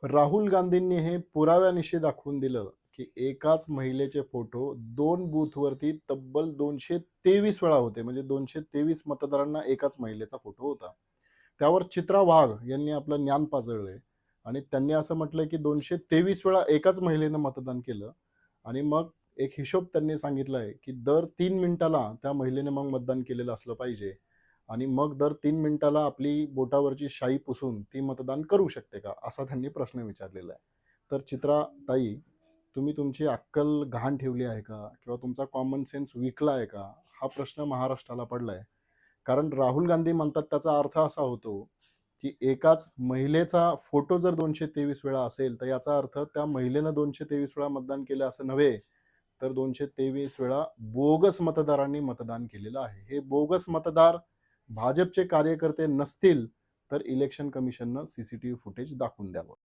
राहुल गांधींनी हे पुराव्यानिशी दाखवून दिलं, की एकाच महिलेचे फोटो 2 बूथवरती तब्बल 223 वेळा होते. म्हणजे 223 मतदारांना एकाच महिलेचा फोटो होता. त्यावर चित्रा वाघ यांनी आपलं ज्ञान पाजळलंय आणि त्यांनी असं म्हटलंय, की 223 वेळा एकाच महिलेनं मतदान केलं आणि मग एक हिशोब त्यांनी सांगितलाय, की दर 3 मिनिटाला त्या महिलेने मग मतदान केलेलं असलं पाहिजे आणि मग दर 3 मिनिटाला आपली बोटावरची शाई पुसून ती मतदान करू शकते का? असा त्यांनी प्रश्न विचारलेला आहे. तर चित्रा ताई, तुम्ही तुमची अक्कल गहाण ठेवली आहे का? किंवा तुमचा कॉमन सेन्स विकला आहे का? हा प्रश्न महाराष्ट्राला पडलाय. कारण राहुल गांधी म्हणतात त्याचा अर्थ असा होतो, की एकाच महिलेचा फोटो जर 223 वेळा असेल, तर याचा अर्थ त्या महिलेनं 223 वेळा मतदान केलं असं नव्हे, तर 223 वेळा बोगस मतदारांनी मतदान केलेलं आहे. हे बोगस मतदार भाजपचे कार्यकर्ते नसतील, तर इलेक्शन कमिशननं सीसीटीव्ही फुटेज दाखवून द्यावं.